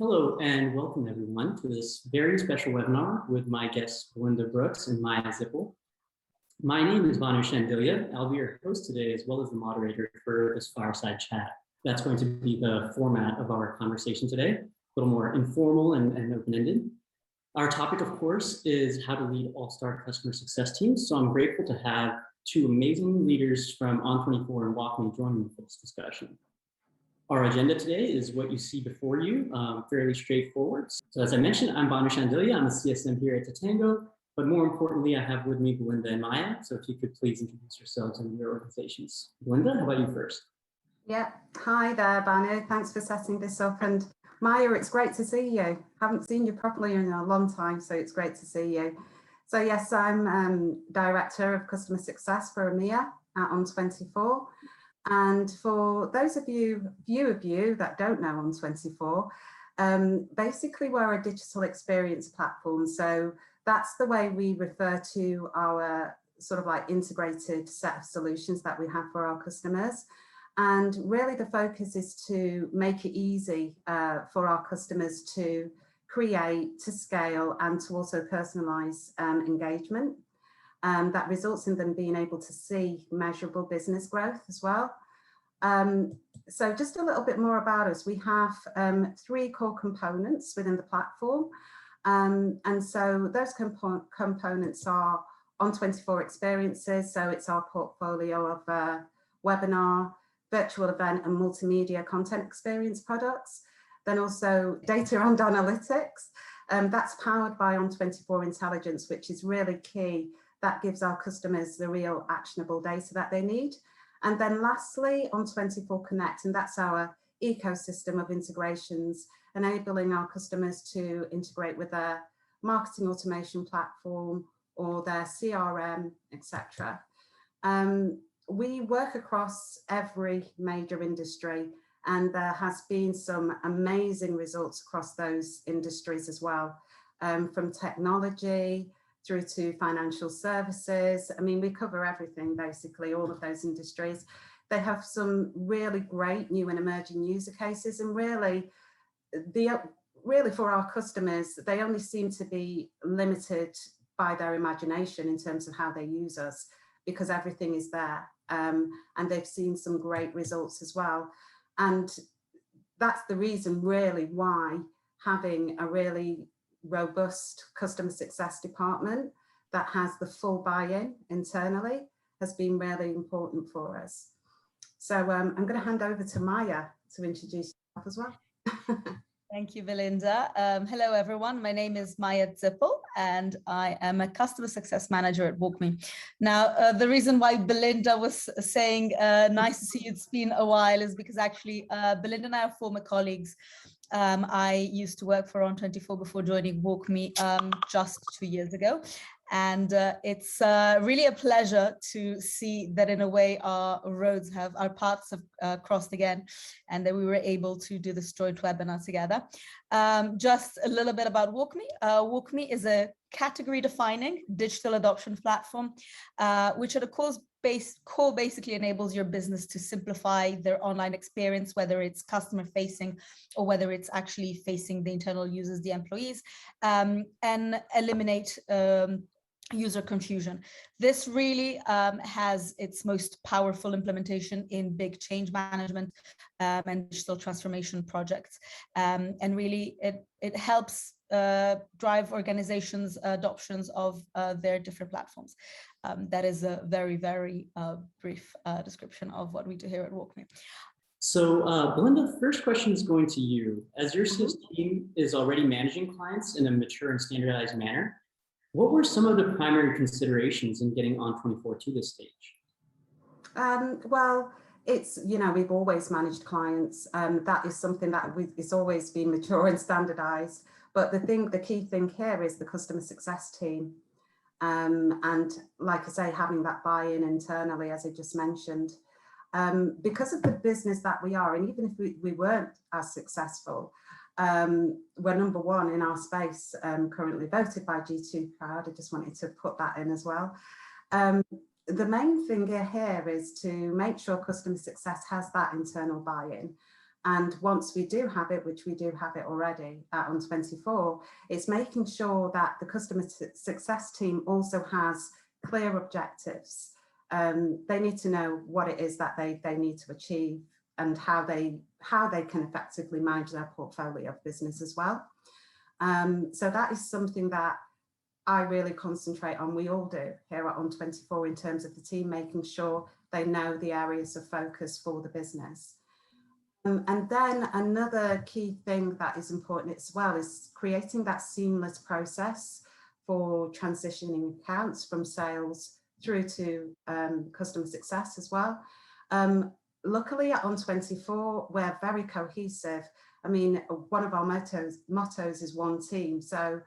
Hello and welcome everyone to this very special webinar with my guests Belinda Brooks and Maya Zippel. My name is Vanu Shandilia. I'll be your host today as well as the moderator for this fireside chat. That's going to be the format of our conversation today, a little more informal and open-ended. Our topic, of course, is how to lead all-star customer success teams. So I'm grateful to have two amazing leaders from ON24 and WalkMe joining me for this discussion. Our agenda today is what you see before you, fairly straightforward. So as I mentioned, I'm Vanu Shandilia. I'm a CSM here at Totango, but more importantly, I have with me Belinda and Maya. So if you could please introduce yourselves and your organizations. Belinda, how about you first? Yeah, hi there, Vanu. Thanks for setting this up. And Maya, it's great to see you. Haven't seen you properly in a long time, so it's great to see you. So yes, I'm Director of Customer Success for EMEA at ON24. And for those of you that don't know ON24, basically we're a digital experience platform. So that's the way we refer to our sort of like integrated set of solutions that we have for our customers. And really the focus is to make it easy for our customers to create, to scale, and to also personalize engagement. That results in them being able to see measurable business growth as well. So just a little bit more about us. We have three core components within the platform. And so those components are ON24 experiences. So it's our portfolio of webinar, virtual event and multimedia content experience products. Then also data and analytics. That's powered by ON24 Intelligence, which is really key. That gives our customers the real actionable data that they need. And then lastly, ON24 Connect, and that's our ecosystem of integrations, enabling our customers to integrate with their marketing automation platform or their CRM, etc. We work across every major industry, and there has been some amazing results across those industries as well, from technology through to financial services. I mean, we cover everything, basically, all of those industries. They have some really great new and emerging user cases, and really for our customers, they only seem to be limited by their imagination in terms of how they use us, because everything is there. And they've seen some great results as well. And that's the reason really why having a really robust customer success department that has the full buy-in internally has been really important for us. So I'm going to hand over to Maya to introduce yourself as well. Thank you, Belinda. Hello, everyone. My name is Maya Zippel, and I am a customer success manager at WalkMe. Now, the reason why Belinda was saying nice to see you, it's been a while, is because actually Belinda and I are former colleagues. I used to work for ON24 before joining WalkMe just 2 years ago. And it's really a pleasure to see that in a way our paths have crossed again, and that we were able to do this joint webinar together. Just a little bit about WalkMe. WalkMe is a category defining digital adoption platform, which at a core basically enables your business to simplify their online experience, whether it's customer facing or whether it's actually facing the internal users, the employees, and eliminate user confusion. This really has its most powerful implementation in big change management and digital transformation projects. And really it helps drive organizations' adoptions of their different platforms. That is a very, very brief description of what we do here at WalkMe. So Belinda, the first question is going to you. As your sales team is already managing clients in a mature and standardized manner, what were some of the primary considerations in getting ON24 to this stage? Well, it's, we've always managed clients. That is something that it's always been mature and standardized. But the key thing here is the customer success team. And like I say, having that buy-in internally, as I just mentioned, because of the business that we are, and even if we weren't as successful, we're number one in our space, currently voted by G2 Crowd. I just wanted to put that in as well. The main thing here is to make sure customer success has that internal buy-in. And once we do have it, which we do have it already at On24, it's making sure that the customer success team also has clear objectives. They need to know what it is that they need to achieve and how they can effectively manage their portfolio of business as well. So that is something that I really concentrate on. We all do here at On24 in terms of the team, making sure they know the areas of focus for the business. And then another key thing that is important as well is creating that seamless process for transitioning accounts from sales through to customer success as well. Luckily at On24, we're very cohesive. I mean, one of our mottos is one team. So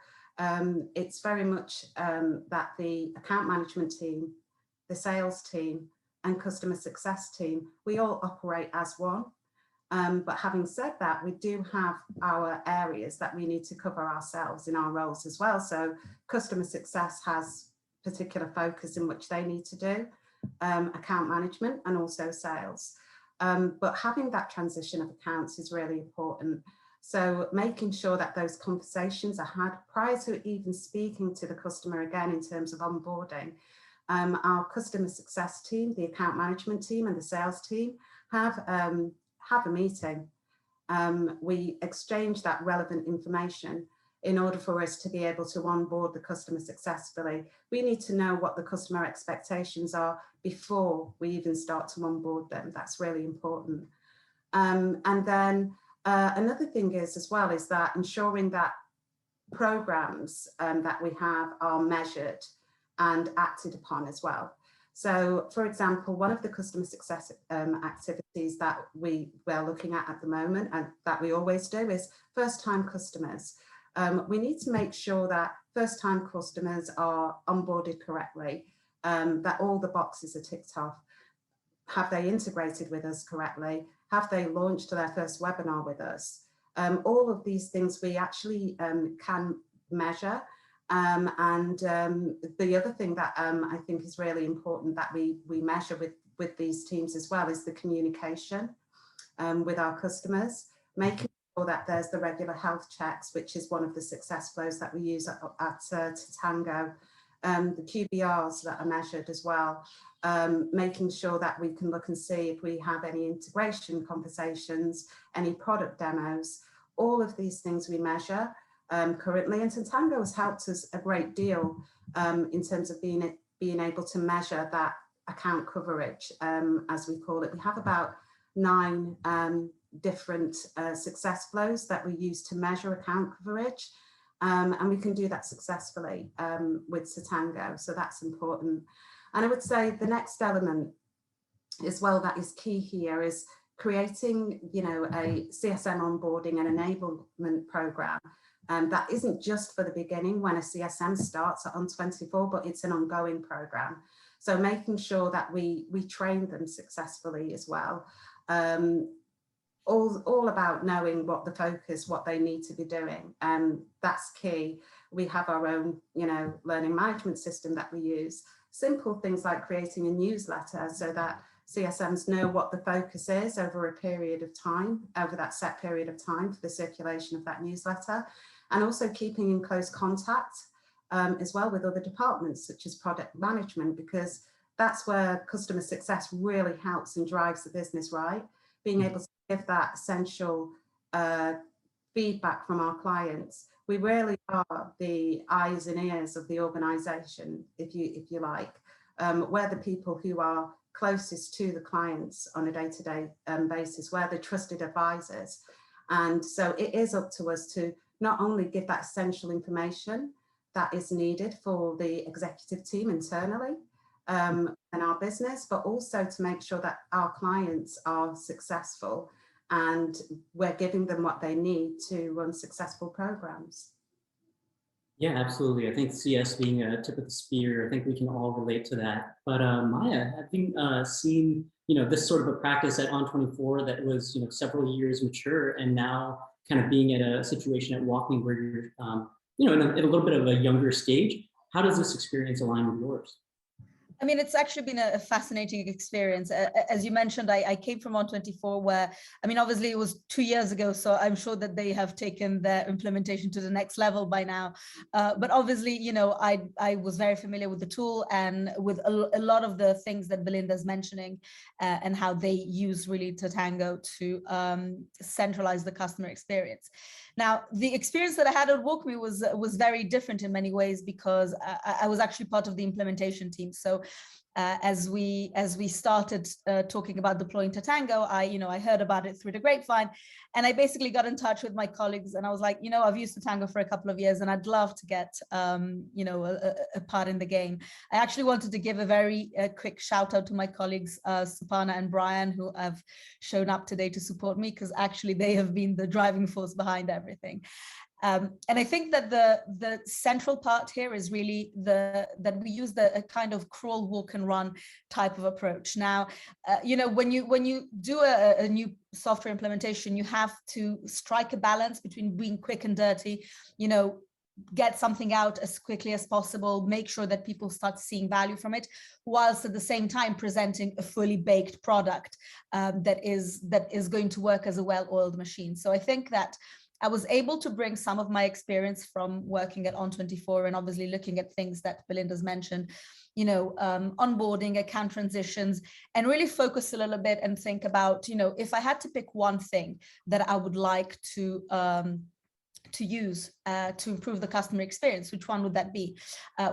it's very much that the account management team, the sales team and customer success team, we all operate as one. But having said that, we do have our areas that we need to cover ourselves in our roles as well. So customer success has particular focus in which they need to do, account management and also sales. But having that transition of accounts is really important. So making sure that those conversations are had prior to even speaking to the customer again in terms of onboarding. Our customer success team, the account management team and the sales team have a meeting. We exchange that relevant information in order for us to be able to onboard the customer successfully. We need to know what the customer expectations are before we even start to onboard them. That's really important. And then another thing is as well is that ensuring that programs that we have are measured and acted upon as well. So, for example, one of the customer success activities that we're looking at the moment and that we always do is first-time customers. We need to make sure that first-time customers are onboarded correctly, that all the boxes are ticked off. Have they integrated with us correctly? Have they launched their first webinar with us? All of these things we actually can measure. The other thing that I think is really important that we measure with these teams as well is the communication with our customers, making sure that there's the regular health checks, which is one of the success flows that we use at Totango, the QBRs that are measured as well, making sure that we can look and see if we have any integration conversations, any product demos, all of these things we measure. Currently, and Totango has helped us a great deal in terms of being able to measure that account coverage, as we call it. We have about 9 different success flows that we use to measure account coverage, and we can do that successfully with Totango, so that's important. And I would say the next element as well that is key here is creating, you know, a CSM onboarding and enablement program. That isn't just for the beginning when a CSM starts at On24, but it's an ongoing program. So making sure that we train them successfully as well. All about knowing what the focus, what they need to be doing. That's key. We have our own, you know, learning management system that we use. Simple things like creating a newsletter so that CSMs know what the focus is over a period of time, over that set period of time for the circulation of that newsletter. And also keeping in close contact as well with other departments such as product management, because that's where customer success really helps and drives the business, right? Being able to give that essential feedback from our clients. We really are the eyes and ears of the organization, if you like. We're the people who are closest to the clients on a day-to-day basis, we're the trusted advisors. And so it is up to us to not only give that essential information that is needed for the executive team internally and our business, but also to make sure that our clients are successful and we're giving them what they need to run successful programs. Yeah, absolutely. I think CS being a tip of the spear, I think we can all relate to that. But Maya, having seen, you know, this sort of a practice at On24 that was, you know, several years mature, and now kind of being at a situation at WalkMe where you're, you know, in a little bit of a younger stage, how does this experience align with yours? I mean, it's actually been a fascinating experience. As you mentioned, I came from ON24 where, I mean, obviously it was 2 years ago, so I'm sure that they have taken their implementation to the next level by now. But obviously, you know, I was very familiar with the tool and with a lot of the things that Belinda's mentioning and how they use really Totango to centralize the customer experience. Now, the experience that I had at WalkMe was very different in many ways because I was actually part of the implementation team. So as we started talking about deploying Totango, I heard about it through the grapevine, and I basically got in touch with my colleagues, and I was like, I've used Totango for a couple of years, and I'd love to get a part in the game. I actually wanted to give a very quick shout out to my colleagues Sapana and Brian, who have shown up today to support me, because actually they have been the driving force behind everything. And I think that the central part here is really that we use a kind of crawl, walk and run type of approach. Now, when you do a new software implementation, you have to strike a balance between being quick and dirty, get something out as quickly as possible, make sure that people start seeing value from it, whilst at the same time presenting a fully baked product that is going to work as a well-oiled machine. So I think that I was able to bring some of my experience from working at ON24 and obviously looking at things that Belinda's mentioned, onboarding, account transitions, and really focus a little bit and think about, if I had to pick one thing that I would like to use to improve the customer experience, which one would that be?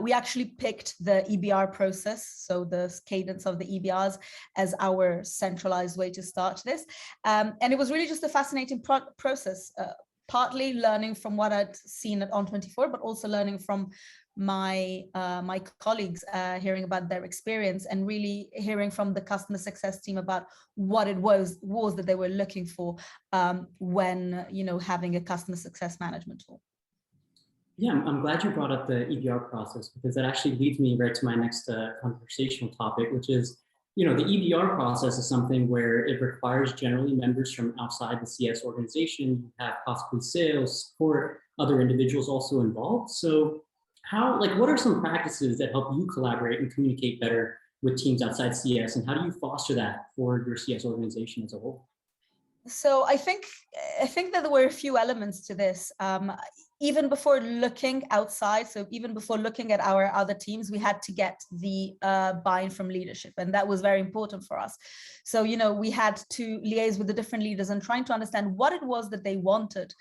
We actually picked the EBR process, so the cadence of the EBRs, as our centralized way to start this. And it was really just a fascinating process, partly learning from what I'd seen at ON24, but also learning from my colleagues, hearing about their experience and really hearing from the customer success team about what it was that they were looking for when having a customer success management tool. Yeah, I'm glad you brought up the EBR process, because that actually leads me right to my next conversational topic, which is, the EBR process is something where it requires generally members from outside the CS organization. You have possibly sales, support, other individuals also involved. So what are some practices that help you collaborate and communicate better with teams outside CS, and how do you foster that for your CS organization as a whole? So I think that there were a few elements to this. Even before looking outside, so even before looking at our other teams, we had to get the buy-in from leadership, and that was very important for us. So, we had to liaise with the different leaders and trying to understand what it was that they wanted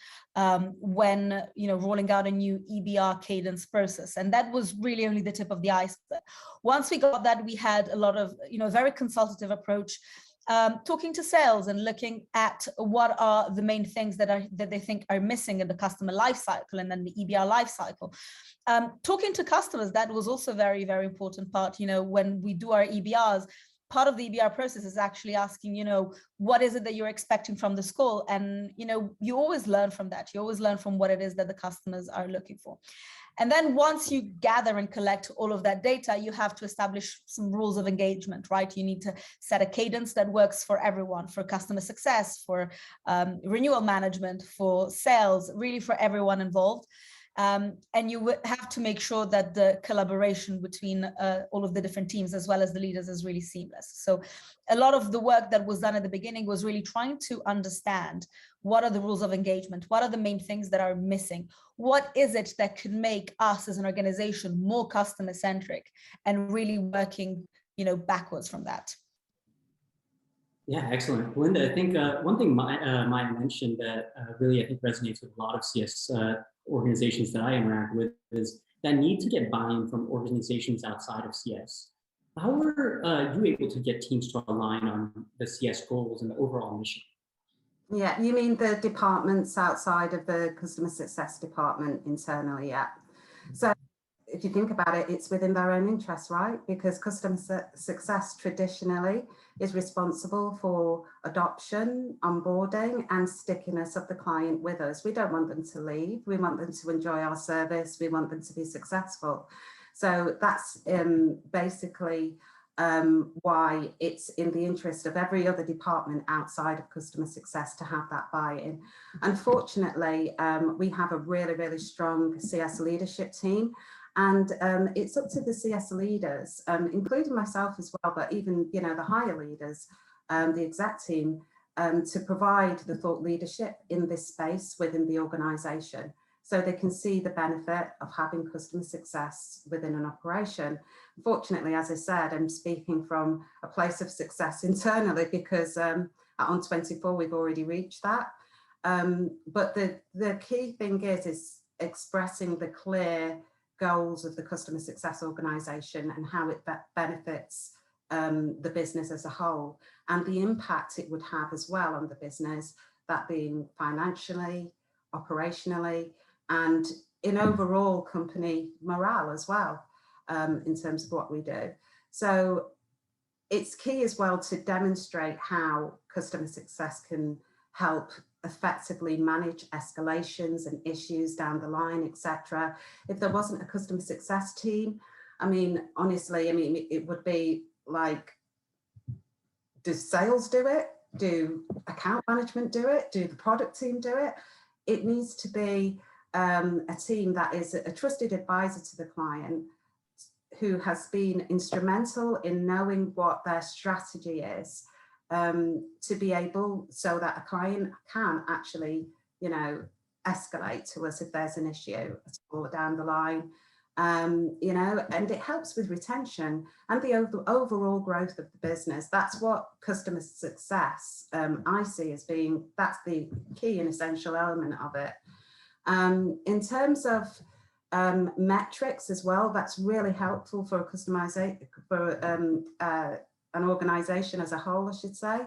when, rolling out a new EBR cadence process. And that was really only the tip of the iceberg. Once we got that, we had a lot of, a very consultative approach, talking to sales and looking at what are the main things that they think are missing in the customer life cycle and then the EBR life cycle. Talking to customers, that was also a very, very important part. When we do our EBRs, part of the EBR process is actually asking, what is it that you're expecting from the school? And, you always learn from that. You always learn from what it is that the customers are looking for. And then once you gather and collect all of that data, you have to establish some rules of engagement, right? You need to set a cadence that works for everyone, for customer success, for renewal management, for sales, really for everyone involved. And you would have to make sure that the collaboration between all of the different teams as well as the leaders is really seamless. So a lot of the work that was done at the beginning was really trying to understand what are the rules of engagement, what are the main things that are missing, what is it that could make us as an organization more customer centric, and really working backwards from that. Yeah, excellent. Belinda, I think one thing Maya mentioned that really I think resonates with a lot of CS organizations that I interact with is that need to get buy-in from organizations outside of CS. How were you able to get teams to align on the CS goals and the overall mission? Yeah, you mean the departments outside of the customer success department internally, yeah. So if you think about it, it's within their own interests, right? Because customer success traditionally is responsible for adoption, onboarding, and stickiness of the client with us. We don't want them to leave. We want them to enjoy our service. We want them to be successful. So that's basically why it's in the interest of every other department outside of customer success to have that buy-in. Unfortunately, we have a really, really strong CS leadership team, And it's up to the CS leaders, including myself as well, but even, you know, the higher leaders, the exec team, to provide the thought leadership in this space within the organisation, so they can see the benefit of having customer success within an operation. Unfortunately, as I said, I'm speaking from a place of success internally, because at ON24 we've already reached that. But the key thing is expressing the clear goals of the customer success organisation and how it benefits the business as a whole, and the impact it would have as well on the business, that being financially, operationally, and in overall company morale as well, in terms of what we do. So it's key as well to demonstrate how customer success can help effectively manage escalations and issues down the line, etc. If there wasn't a customer success team, I mean, honestly, I mean, it would be like, do sales do it? Do account management do it? Do the product team do it? It needs to be a team that is a trusted advisor to the client, who has been instrumental in knowing what their strategy is, to be able, so that a client can actually, you know, escalate to us if there's an issue or down the line, you know, and it helps with retention and the overall growth of the business. That's what customer success, I see as being, that's the key and essential element of it. In terms of metrics as well, that's really helpful for a customization, for an organization as a whole, I should say.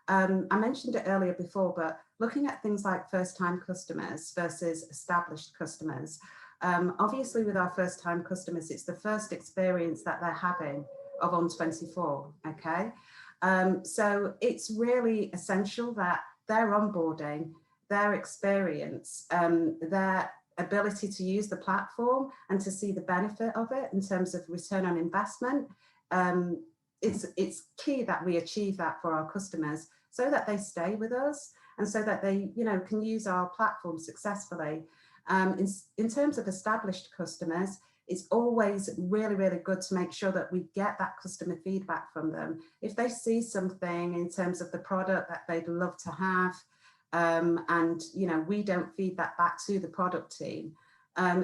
I mentioned it earlier before, but looking at things like first-time customers versus established customers. Obviously, with our first-time customers, it's the first experience that they're having of ON24, okay? So it's really essential that their onboarding, their experience, their ability to use the platform and to see the benefit of it in terms of return on investment. It's key that we achieve that for our customers, so that they stay with us and so that they, you know, can use our platform successfully. In terms of established customers, it's always really, really good to make sure that we get that customer feedback from them. If they see something in terms of the product that they'd love to have, and, you know, we don't feed that back to the product team,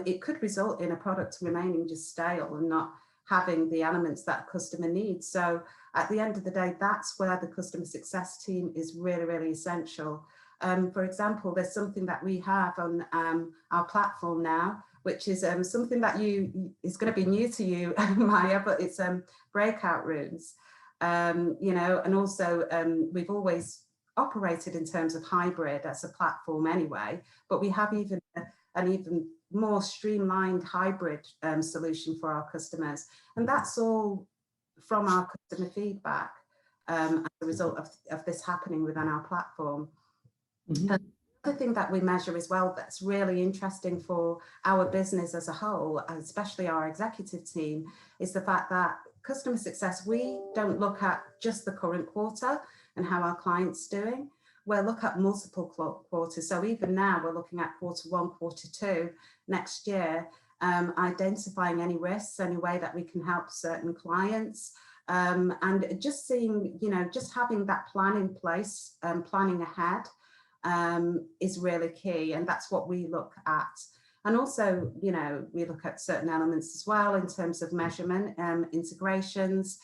it could result in a product remaining just stale and not having the elements that a customer needs. So at the end of the day, that's where the customer success team is really, really essential. For example, there's something that we have on our platform now, which is something that is going to be new to you, Maya, but it's breakout rooms, you know, and also we've always operated in terms of hybrid as a platform anyway, but we have an even more streamlined hybrid solution for our customers. And that's all from our customer feedback as a result of this happening within our platform. Mm-hmm. The other thing that we measure as well that's really interesting for our business as a whole, especially our executive team, is the fact that customer success, we don't look at just the current quarter and how our client's doing. We'll look at multiple quarters. So even now we're looking at Q1, Q2 next year, identifying any risks, any way that we can help certain clients, and just seeing, you know, just having that plan in place, planning ahead, is really key, and that's what we look at. And also, you know, we look at certain elements as well in terms of measurement, integrations,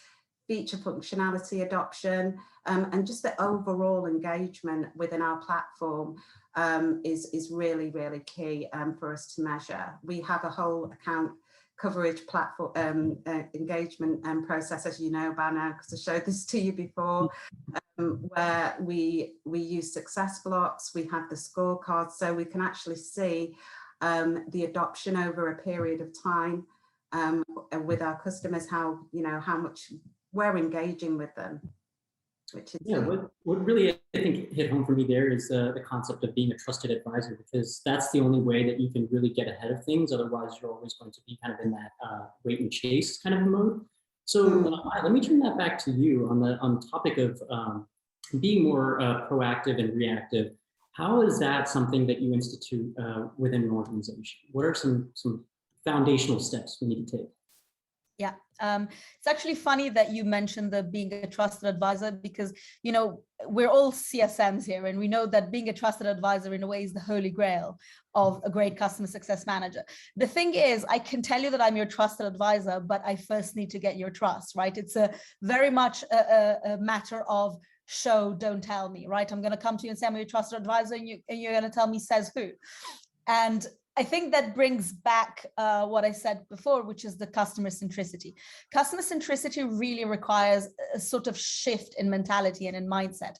feature functionality adoption, and just the overall engagement within our platform is really, really key for us to measure. We have a whole account coverage platform engagement process, as you know by now, because I showed this to you before, where we use success blocks, we have the scorecards, so we can actually see the adoption over a period of time with our customers, how, you know, how much we're engaging with them. Which is, yeah, what really I think hit home for me there is the concept of being a trusted advisor, because that's the only way that you can really get ahead of things. Otherwise, you're always going to be kind of in that wait and chase kind of mode. So let me turn that back to you on the topic of being more proactive and reactive. How is that something that you institute within an organization? What are some foundational steps we need to take? Yeah, it's actually funny that you mentioned the being a trusted advisor, because, you know, we're all CSMs here, and we know that being a trusted advisor in a way is the holy grail of a great customer success manager. The thing is, I can tell you that I'm your trusted advisor, but I first need to get your trust, right? It's a very much a matter of show, don't tell me, right? I'm going to come to you and say I'm your trusted advisor, and you're going to tell me says who. And I think that brings back what I said before, which is the customer centricity. Customer centricity really requires a sort of shift in mentality and in mindset.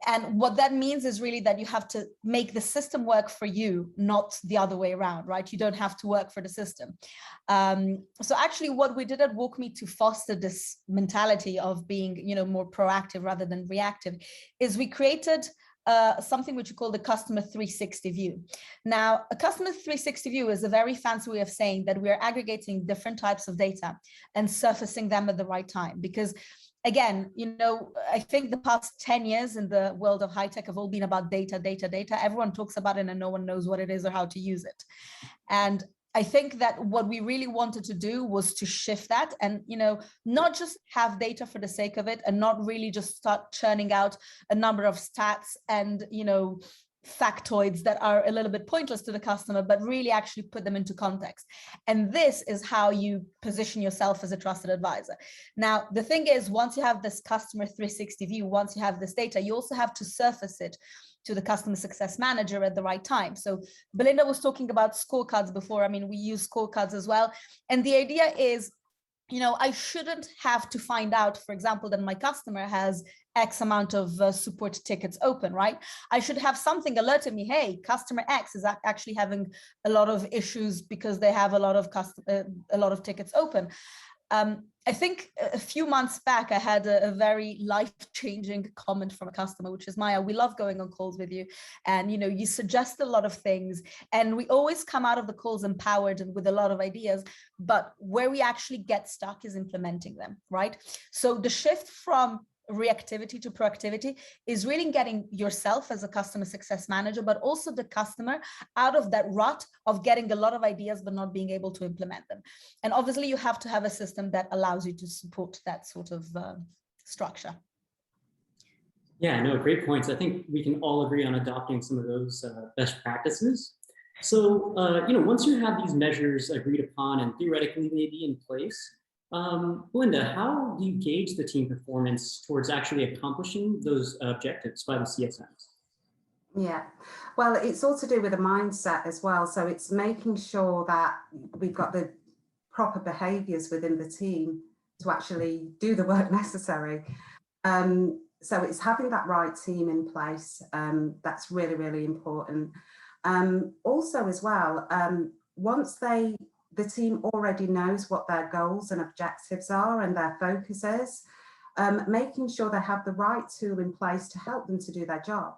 And what that means is really that you have to make the system work for you, not the other way around, right? You don't have to work for the system. So actually what we did at WalkMe to foster this mentality of being, you know, more proactive rather than reactive is we created something which we call the customer 360 view. Now, a customer 360 view is a very fancy way of saying that we are aggregating different types of data and surfacing them at the right time. Because again, you know, I think the past 10 years in the world of high tech have all been about data, data, data. Everyone talks about it and no one knows what it is or how to use it. And I think that what we really wanted to do was to shift that and, you know, not just have data for the sake of it and not really just start churning out a number of stats and, you know, factoids that are a little bit pointless to the customer, but really actually put them into context. And this is how you position yourself as a trusted advisor. Now, the thing is, once you have this customer 360 view, once you have this data, you also have to surface it to the customer success manager at the right time. So Belinda was talking about scorecards before. I mean, we use scorecards as well. And the idea is, you know, I shouldn't have to find out, for example, that my customer has X amount of support tickets open, right? I should have something alerting me, hey, customer X is actually having a lot of issues because they have a lot of tickets open. I think a few months back, I had a very life-changing comment from a customer, which is, Maya, we love going on calls with you. And, you know, you suggest a lot of things and we always come out of the calls empowered and with a lot of ideas, but where we actually get stuck is implementing them, right? So the shift from reactivity to proactivity is really getting yourself as a customer success manager, but also the customer out of that rut of getting a lot of ideas, but not being able to implement them. And obviously you have to have a system that allows you to support that sort of structure. Yeah, no, great points. I think we can all agree on adopting some of those best practices. So, you know, once you have these measures agreed upon and theoretically maybe in place, Belinda, how do you gauge the team performance towards actually accomplishing those objectives by the CSMs? Yeah, well, it's all to do with a mindset as well. So it's making sure that we've got the proper behaviours within the team to actually do the work necessary. So it's having that right team in place. That's really, really important. Also as well, once the team already knows what their goals and objectives are and their focus is, making sure they have the right tool in place to help them to do their job.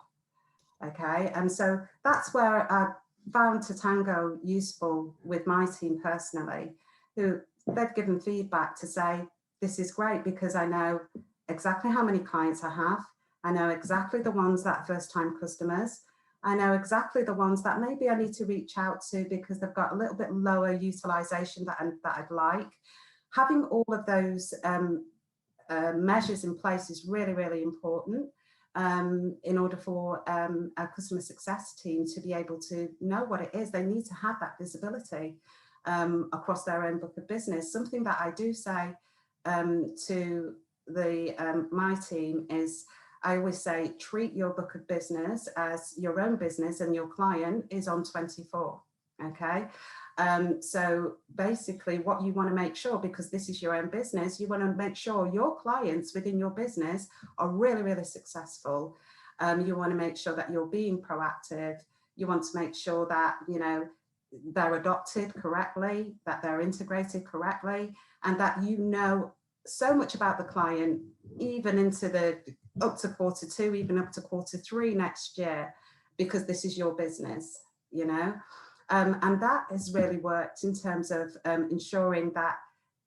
Okay, and so that's where I found Totango useful with my team personally, who they've given feedback to say, this is great because I know exactly how many clients I have. I know exactly the ones that are first-time customers. I know exactly the ones that maybe I need to reach out to because they've got a little bit lower utilization that I'd like. Having all of those measures in place is really, really important in order for a customer success team to be able to know what it is. They need to have that visibility across their own book of business. Something that I do say to my team is, I always say, treat your book of business as your own business and your client is ON24, okay? So basically what you want to make sure, because this is your own business, you want to make sure your clients within your business are really, really successful. You want to make sure that you're being proactive. You want to make sure that, you know, they're adopted correctly, that they're integrated correctly, and that you know so much about the client, even into the up to Q2, even up to Q3 next year, because this is your business, you know. And that has really worked in terms of ensuring that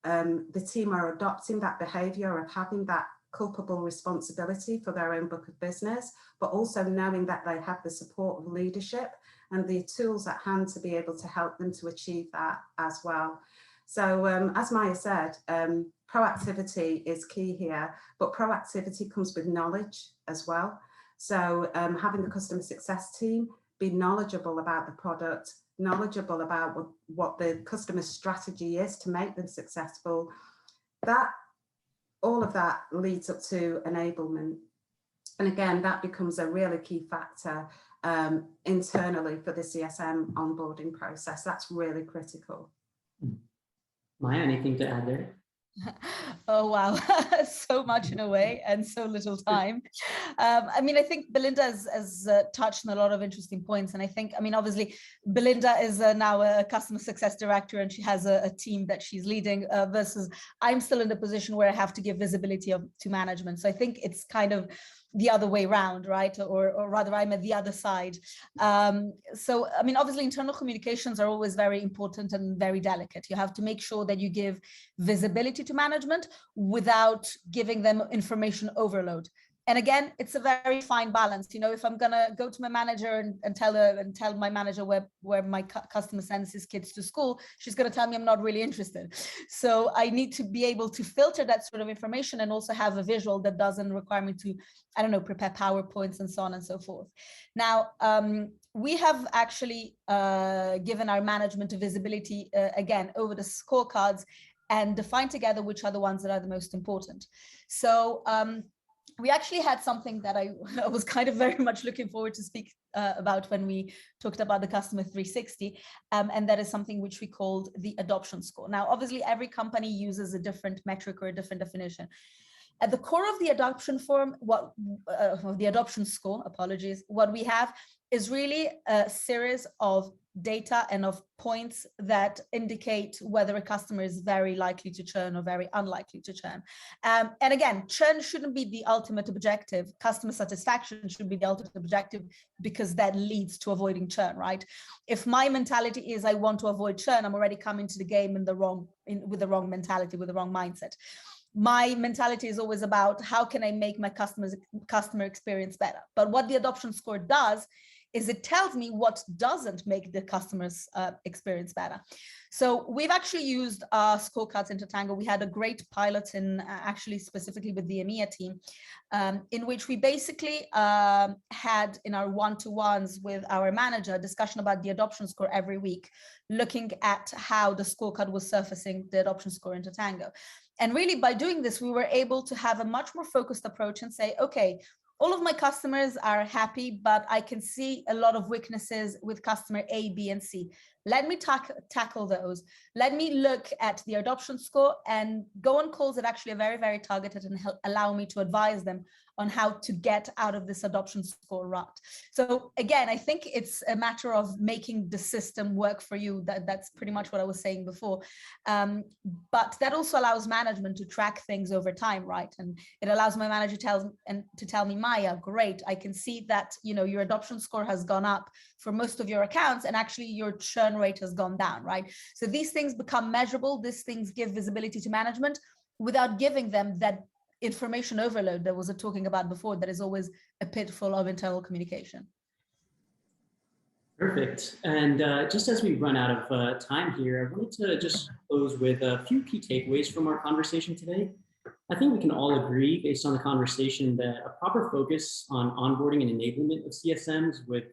the team are adopting that behavior of having that culpable responsibility for their own book of business, but also knowing that they have the support of leadership and the tools at hand to be able to help them to achieve that as well. So as Maya said, proactivity is key here, but proactivity comes with knowledge as well. So having the customer success team be knowledgeable about the product, knowledgeable about what the customer strategy is to make them successful, that all of that leads up to enablement. And again, that becomes a really key factor internally for the CSM onboarding process. That's really critical. Maya, anything to add there? Oh, wow. So much in a way and so little time. I mean, I think Belinda has touched on a lot of interesting points. And I think, I mean, obviously, Belinda is now a customer success director and she has a team that she's leading versus I'm still in the position where I have to give visibility to management. So I think it's kind of the other way around, right? Or rather, I'm at the other side. So, I mean, obviously, internal communications are always very important and very delicate. You have to make sure that you give visibility to management without giving them information overload. And again, it's a very fine balance. You know, if I'm going to go to my manager and tell my manager where my customer sends his kids to school, she's going to tell me I'm not really interested. So I need to be able to filter that sort of information and also have a visual that doesn't require me to, I don't know, prepare PowerPoints and so on and so forth. Now, we have actually given our management a visibility, again, over the scorecards and define together which are the ones that are the most important. So we actually had something that I was kind of very much looking forward to speak about when we talked about the customer 360, and that is something which we called the adoption score. Now, obviously, every company uses a different metric or a different definition. At the core of the adoption form, the adoption score, apologies, what we have is really a series of data and of points that indicate whether a customer is very likely to churn or very unlikely to churn. And again, churn shouldn't be the ultimate objective. Customer satisfaction should be the ultimate objective because that leads to avoiding churn, right? If my mentality is I want to avoid churn, I'm already coming to the game with the wrong mentality, with the wrong mindset. My mentality is always about how can I make my customer experience better? But what the adoption score does is it tells me what doesn't make the customer's experience better. So we've actually used scorecards in Totango. We had a great pilot in actually specifically with the EMEA team, in which we basically had in our one-to-ones with our manager a discussion about the adoption score every week, looking at how the scorecard was surfacing the adoption score in Totango. And really by doing this, we were able to have a much more focused approach and say, okay, all of my customers are happy, but I can see a lot of weaknesses with customer A, B, and C. Let me tackle those. Let me look at the adoption score and go on calls that actually are very, very targeted and allow me to advise them on how to get out of this adoption score rut. So again, I think it's a matter of making the system work for you. That's pretty much what I was saying before. But that also allows management to track things over time, right? And it allows my manager to tell me, Maya, great, I can see that your adoption score has gone up for most of your accounts, and actually your churn rate has gone down, right? So these things become measurable. These things give visibility to management without giving them that information overload that was talking about before, that is always a pitfall of internal communication. Perfect. And just as we run out of time here, I wanted to just close with a few key takeaways from our conversation today. I think we can all agree, based on the conversation, that a proper focus on onboarding and enablement of CSMs with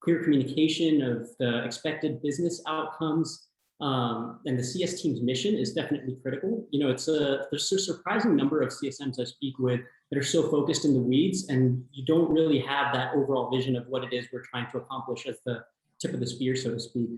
clear communication of the expected business outcomes and the CS team's mission is definitely critical. There's a surprising number of CSMs I speak with that are so focused in the weeds, and you don't really have that overall vision of what it is we're trying to accomplish as the tip of the spear, so to speak.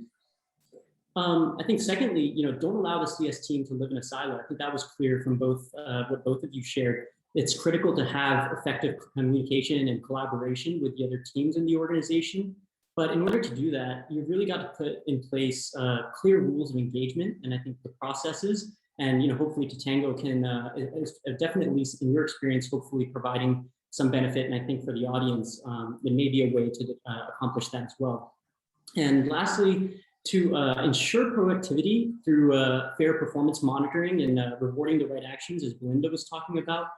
I think secondly, don't allow the CS team to live in a silo. I think that was clear from what both of you shared. It's critical to have effective communication and collaboration with the other teams in the organization. But in order to do that, you've really got to put in place clear rules of engagement, and I think the processes, and hopefully Totango can definitely, in your experience, hopefully providing some benefit. And I think for the audience, it may be a way to accomplish that as well. And lastly, to ensure productivity through fair performance monitoring and rewarding the right actions, as Belinda was talking about,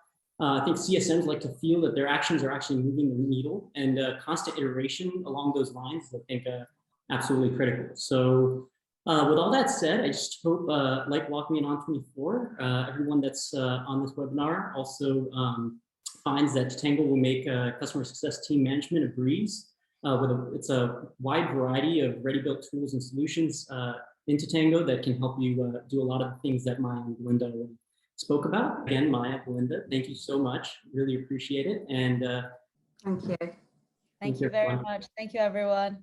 I think CSMs like to feel that their actions are actually moving the needle, and constant iteration along those lines is, I think, absolutely critical. So with all that said, I just hope, like WalkMe and On24, everyone that's on this webinar also finds that Totango will make customer success team management a breeze. It's a wide variety of ready-built tools and solutions in Totango that can help you do a lot of the things that Maya and Belinda spoke about. Again, Maya, Belinda, thank you so much. Really appreciate it. And thank you. Thank you very much. Thank you, everyone.